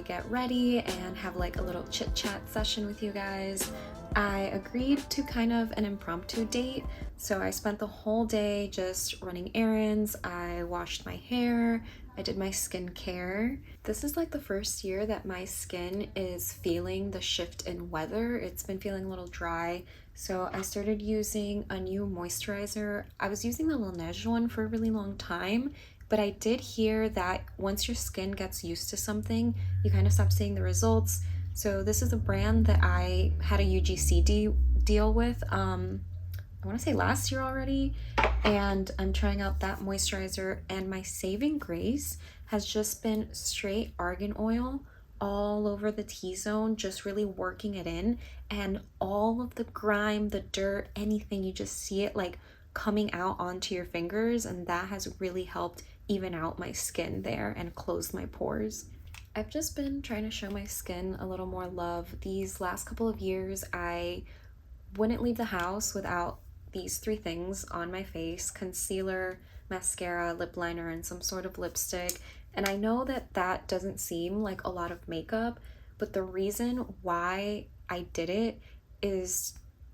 I get ready and have like a little chit chat session with you guys. I agreed to kind of an impromptu date, so I spent the whole day just running errands. I washed my hair, I did my skincare. This is like the first year that my skin is feeling the shift in weather. It's been feeling a little dry, so I started using a new moisturizer. I was using the Laneige one for a really long time, but I did hear that once your skin gets used to something, you kind of stop seeing the results. So this is a brand that I had a UGC deal with, I want to say last year already, and I'm trying out that moisturizer, and my saving grace has just been straight argan oil all over the T-zone, just really working it in, and all of the grime, the dirt, anything, you just see it like coming out onto your fingers, and that has really helped even out my skin there and close my pores. I've just been trying to show my skin a little more love. These last couple of years, I wouldn't leave the house without these three things on my face: concealer, mascara, lip liner, and some sort of lipstick. And I know that that doesn't seem like a lot of makeup, but the reason why I did it is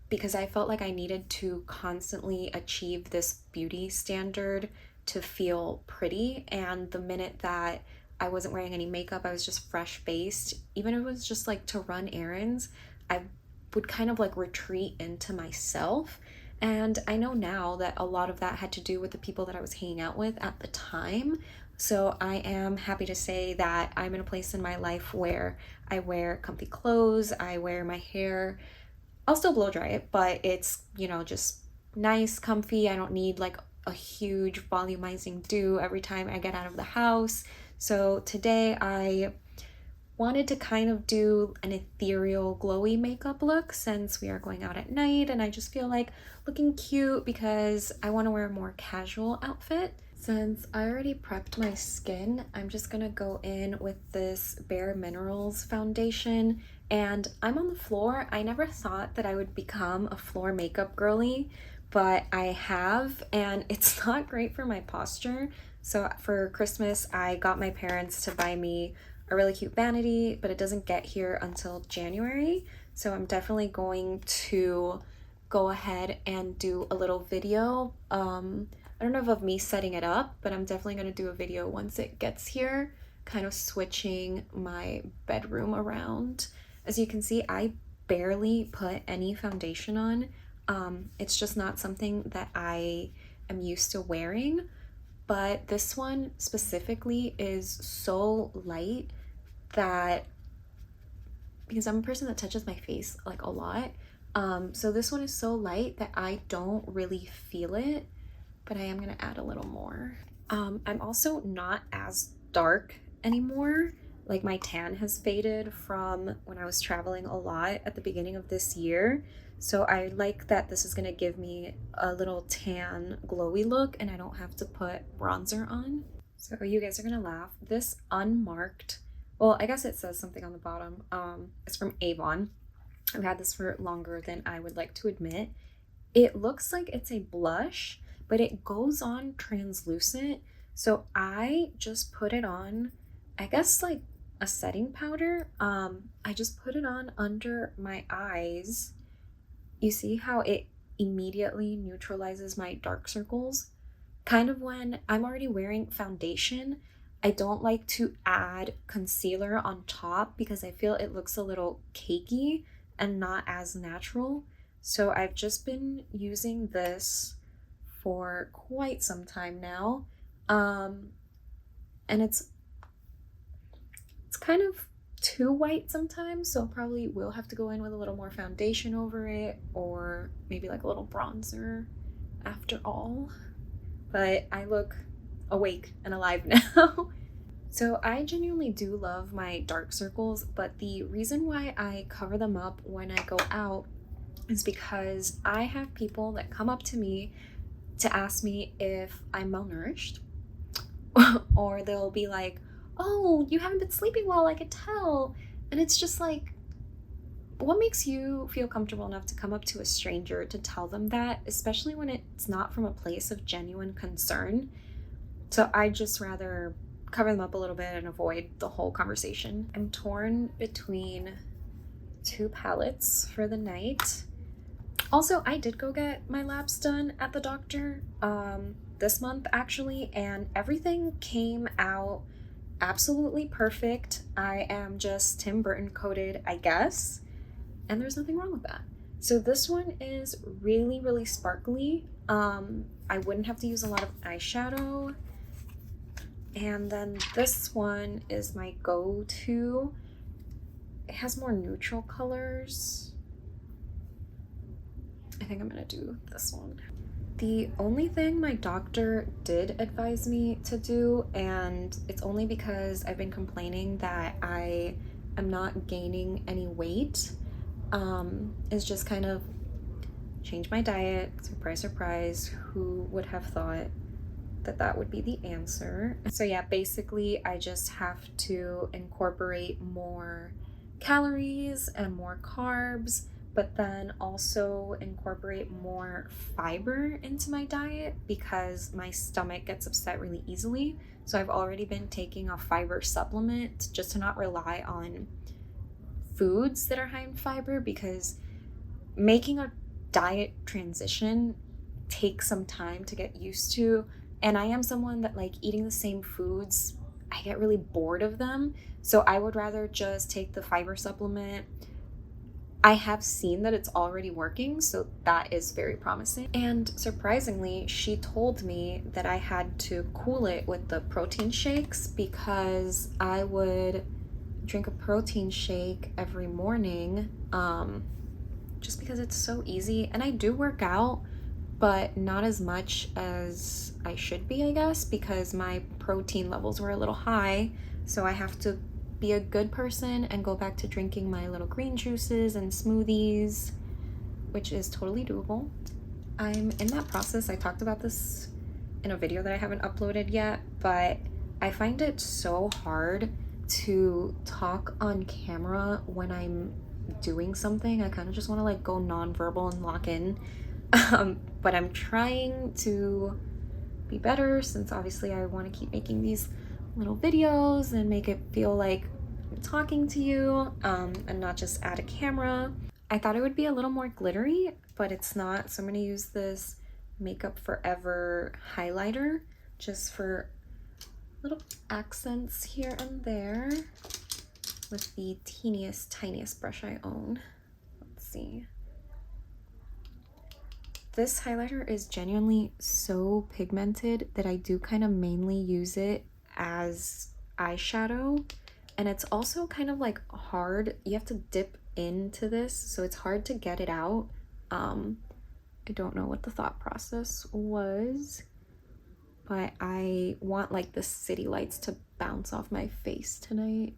because I felt like I needed to constantly achieve this beauty standard to feel pretty. And the minute that I wasn't wearing any makeup, I was just fresh faced, even if it was just like to run errands, I would kind of like retreat into myself. And I know now that a lot of that had to do with the people that I was hanging out with at the time. So I am happy to say that I'm in a place in my life where I wear comfy clothes, I wear my hair, I'll still blow dry it, but it's, just nice, comfy. I don't need like a huge volumizing do every time I get out of the house. So today I wanted to kind of do an ethereal glowy makeup look since we are going out at night, and I just feel like looking cute because I want to wear a more casual outfit. Since I already prepped my skin, I'm just gonna go in with this Bare Minerals foundation, and I'm on the floor. I never thought that I would become a floor makeup girly, but I have, and it's not great for my posture. So for Christmas, I got my parents to buy me a really cute vanity, but it doesn't get here until January. So I'm definitely going to go ahead and do a little video. I don't know if of me setting it up, but I'm definitely going to do a video once it gets here, kind of switching my bedroom around. As you can see, I barely put any foundation on. It's just not something that I am used to wearing, but this one specifically is so light that, because I'm a person that touches my face like a lot, so this one is so light that I don't really feel it, but I am gonna add a little more. I'm also not as dark anymore. Like, my tan has faded from when I was traveling a lot at the beginning of this year. So I like that this is gonna give me a little tan glowy look and I don't have to put bronzer on. So you guys are gonna laugh. This unmarked, well, I guess it says something on the bottom. It's from Avon. I've had this for longer than I would like to admit. It looks like it's a blush, but it goes on translucent. So I just put it on, I guess like a setting powder. I just put it on under my eyes. You see how it immediately neutralizes my dark circles? Kind of when I'm already wearing foundation, I don't like to add concealer on top because I feel it looks a little cakey and not as natural. So I've just been using this for quite some time now, and it's kind of too white sometimes, so probably will have to go in with a little more foundation over it, or maybe like a little bronzer after all. But I look awake and alive now. So I genuinely do love my dark circles, but the reason why I cover them up when I go out is because I have people that come up to me to ask me if I'm malnourished, or they'll be like, oh, you haven't been sleeping well, I could tell. And it's just like, what makes you feel comfortable enough to come up to a stranger to tell them that, especially when it's not from a place of genuine concern? So I just rather cover them up a little bit and avoid the whole conversation. I'm torn between two palettes for the night. Also, I did go get my labs done at the doctor this month actually, and everything came out absolutely perfect. I am just Tim Burton coated, I guess, and there's nothing wrong with that. So this one is really, really sparkly. I wouldn't have to use a lot of eyeshadow. And then this one is my go-to. It has more neutral colors. I think I'm gonna do this one. The only thing my doctor did advise me to do, and it's only because I've been complaining that I am not gaining any weight, is just kind of change my diet. Surprise, surprise, who would have thought that that would be the answer? So yeah, basically I just have to incorporate more calories and more carbs, but then also incorporate more fiber into my diet because my stomach gets upset really easily. So I've already been taking a fiber supplement just to not rely on foods that are high in fiber, because making a diet transition takes some time to get used to. And I am someone that, like, eating the same foods, I get really bored of them. So I would rather just take the fiber supplement. I have seen that it's already working, so that is very promising. And surprisingly, she told me that I had to cool it with the protein shakes because I would drink a protein shake every morning, just because it's so easy. And I do work out, but not as much as I should be, I guess, because my protein levels were a little high. So I have to be a good person and go back to drinking my little green juices and smoothies, which is totally doable. I'm in that process. I talked about this in a video that I haven't uploaded yet, but I find it so hard to talk on camera when I'm doing something. I kind of just want to like go nonverbal and lock in. But I'm trying to be better, since obviously I want to keep making these little videos and make it feel like I'm talking to you, and not just at a camera. I thought it would be a little more glittery, but it's not. So I'm going to use this Makeup Forever highlighter just for little accents here and there with the tiniest brush I own. Let's see. This highlighter is genuinely so pigmented that I do kind of mainly use it as eyeshadow, and it's also kind of like hard. You have to dip into this, so it's hard to get it out. I don't know what the thought process was, but I want like the city lights to bounce off my face tonight.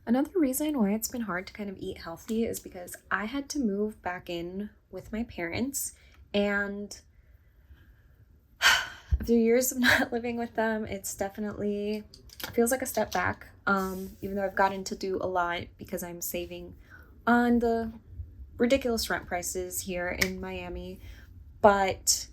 Another reason why it's been hard to kind of eat healthy is because I had to move back in with my parents, and after years of not living with them, it's definitely feels like a step back, even though I've gotten to do a lot because I'm saving on the ridiculous rent prices here in Miami. But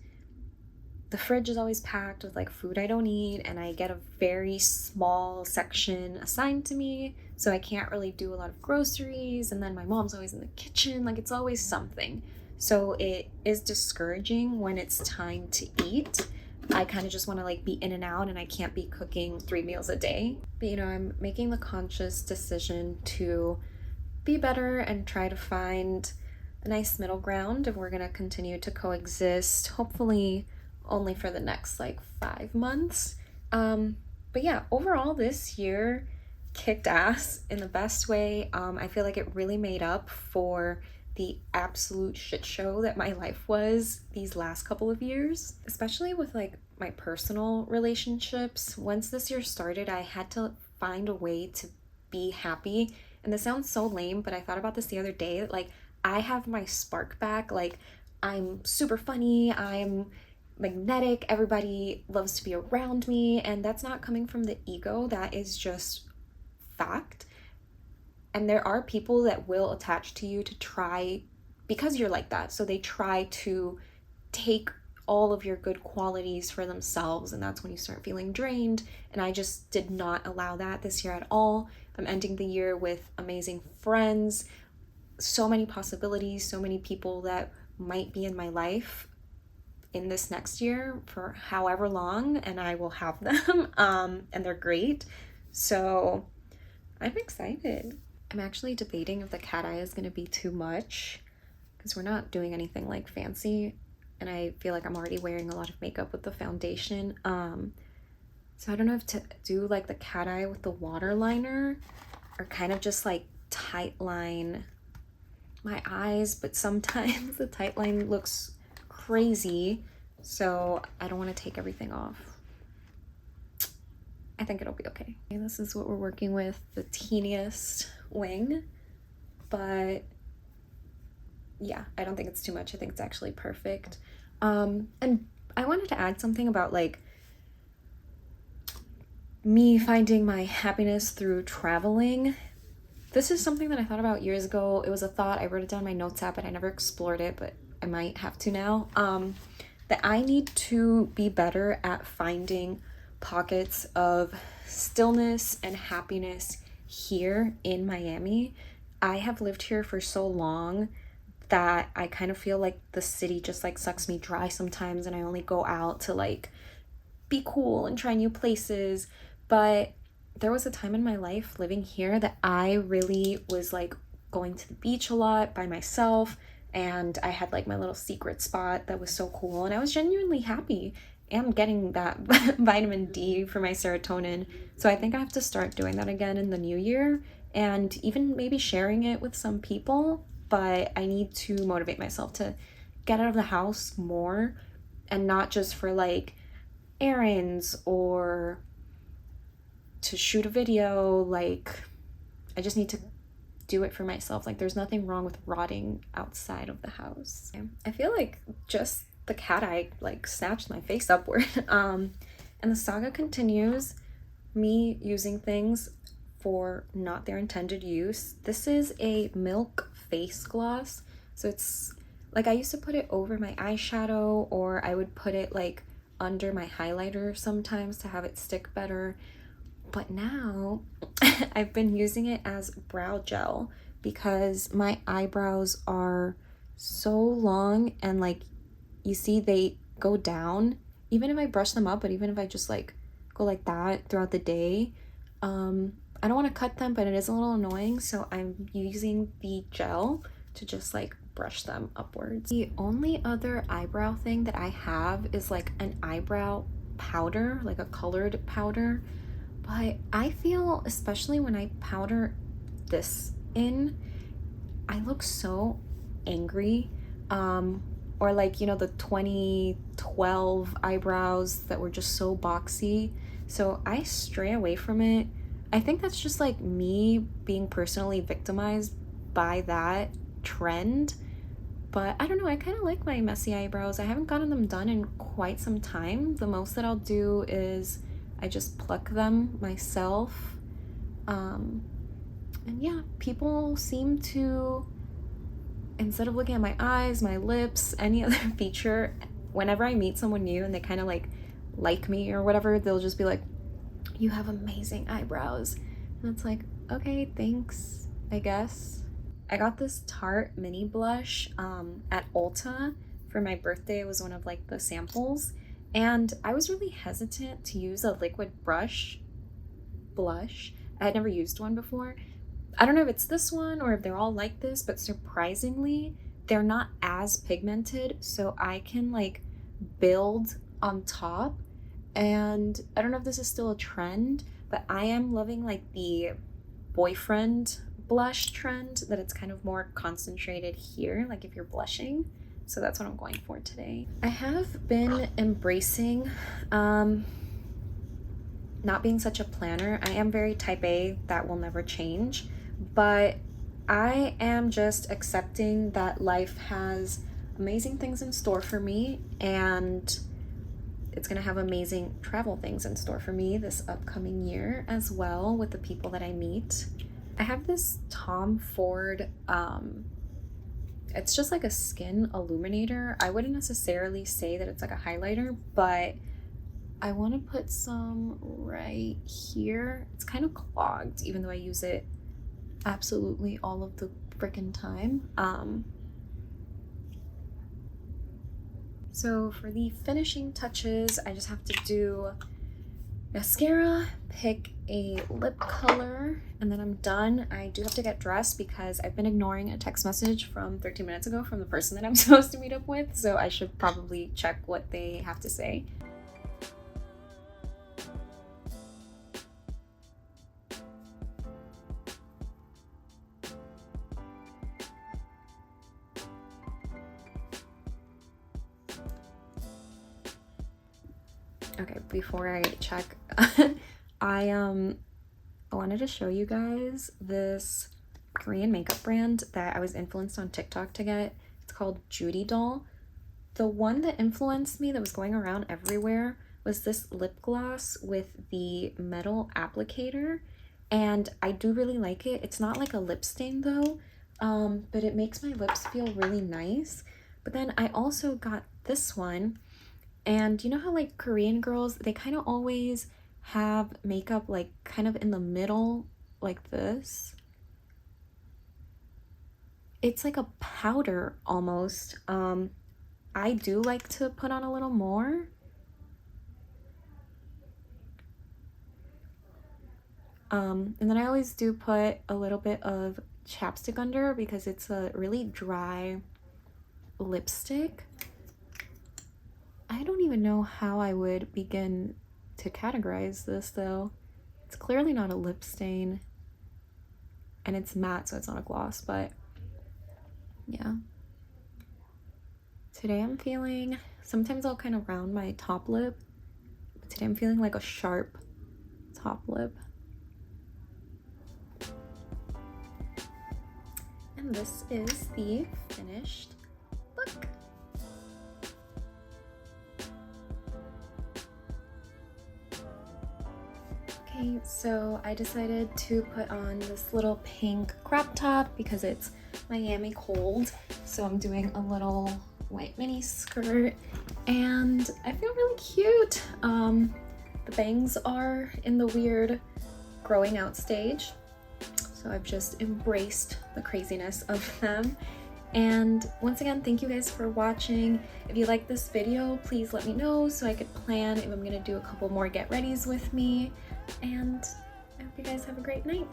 the fridge is always packed with like food I don't eat, and I get a very small section assigned to me, so I can't really do a lot of groceries. And then my mom's always in the kitchen, like it's always something. So it is discouraging when it's time to eat. I kind of just want to like be in and out, and I can't be cooking 3 meals a day. But you know, I'm making the conscious decision to be better and try to find a nice middle ground, and we're gonna continue to coexist, hopefully only for the next like 5 months. But yeah, overall this year kicked ass in the best way. I feel like it really made up for the absolute shit show that my life was these last couple of years, especially with like my personal relationships. Once this year started, I had to find a way to be happy. And this sounds so lame, but I thought about this the other day, that like I have my spark back. Like I'm super funny, I'm magnetic, everybody loves to be around me, and that's not coming from the ego, that is just fact. And there are people that will attach to you to try, because you're like that, so they try to take all of your good qualities for themselves, and that's when you start feeling drained. And I just did not allow that this year at all. I'm ending the year with amazing friends, so many possibilities, so many people that might be in my life in this next year for however long, and I will have them. And they're great. So I'm excited. I'm actually debating if the cat eye is going to be too much because we're not doing anything like fancy, and I feel like I'm already wearing a lot of makeup with the foundation. So I don't know if to do like the cat eye with the waterliner or kind of just like tight line my eyes, but sometimes the tight line looks crazy, so I don't want to take everything off. I think it'll be okay. This is what we're working with, the teeniest wing, but yeah, I don't think it's too much. I think it's actually perfect. And I wanted to add something about like me finding my happiness through traveling. This is something that I thought about years ago. It was a thought. I wrote it down in my notes app, but I never explored it, but I might have to now. That I need to be better at finding pockets of stillness and happiness here in Miami. I have lived here for so long that I kind of feel like the city just like sucks me dry sometimes, and I only go out to like be cool and try new places. But there was a time in my life living here that I really was like going to the beach a lot by myself, and I had like my little secret spot that was so cool, and I was genuinely happy and getting that vitamin D for my serotonin. So I think I have to start doing that again in the new year, and even maybe sharing it with some people. But I need to motivate myself to get out of the house more, and not just for like errands or to shoot a video. Like, I just need to do it for myself. Like, there's nothing wrong with rotting outside of the house. I feel like just the cat eye like snatched my face upward. And the saga continues, me using things for not their intended use. This is a milk face gloss. So it's like, I used to put it over my eyeshadow, or I would put it like under my highlighter sometimes to have it stick better. But now I've been using it as brow gel because my eyebrows are so long, and like, you see they go down even if I brush them up, but even if I just like go like that throughout the day. I don't want to cut them, but it is a little annoying, so I'm using the gel to just like brush them upwards. The only other eyebrow thing that I have is like an eyebrow powder, like a colored powder. But I feel, especially when I powder this in, I look so angry. Or like, you know, the 2012 eyebrows that were just so boxy. So I stray away from it. I think that's just like me being personally victimized by that trend. But I don't know, I kind of like my messy eyebrows. I haven't gotten them done in quite some time. The most that I'll do is I just pluck them myself. And yeah, people seem to, instead of looking at my eyes, my lips, any other feature, whenever I meet someone new and they kind of like me or whatever, they'll just be like, you have amazing eyebrows. And it's like, okay, thanks, I guess. I got this Tarte mini blush at Ulta for my birthday. It was one of like the samples. And I was really hesitant to use a liquid blush. I had never used one before. I don't know if it's this one or if they're all like this, but surprisingly, they're not as pigmented, so I can like build on top. And I don't know if this is still a trend, but I am loving like the boyfriend blush trend, that it's kind of more concentrated here, like if you're blushing. So that's what I'm going for today. I have been embracing not being such a planner. I am very type A, that will never change, but I am just accepting that life has amazing things in store for me, and it's gonna have amazing travel things in store for me this upcoming year as well, with the people that I meet. I have this Tom Ford, It's just like a skin illuminator. I wouldn't necessarily say that it's like a highlighter, but I want to put some right here. It's kind of clogged, even though I use it absolutely all of the freaking time. So for the finishing touches, I just have to do mascara, pick a lip color, and then I'm done. I do have to get dressed because I've been ignoring a text message from 13 minutes ago from the person that I'm supposed to meet up with, so I should probably check what they have to say. Okay, before I check, I wanted to show you guys this Korean makeup brand that I was influenced on TikTok to get. It's called Judy Doll. The one that influenced me that was going around everywhere was this lip gloss with the metal applicator, and I do really like it. It's not like a lip stain though, but it makes my lips feel really nice. But then I also got this one, and you know how like Korean girls, they kind of always have makeup like kind of in the middle like this. It's like a powder almost. I do like to put on a little more. And then I always do put a little bit of chapstick under because it's a really dry lipstick. I don't even know how I would begin to categorize this though. It's clearly not a lip stain, and it's matte, so it's not a gloss, but yeah. Today I'm feeling, sometimes I'll kind of round my top lip, but today I'm feeling like a sharp top lip. And this is the finished look. Okay, so I decided to put on this little pink crop top because it's Miami cold, so I'm doing a little white mini skirt, and I feel really cute. The bangs are in the weird growing out stage, so I've just embraced the craziness of them. And once again, thank you guys for watching. If you like this video, please let me know so I could plan if I'm gonna do a couple more get readies with me. And I hope you guys have a great night.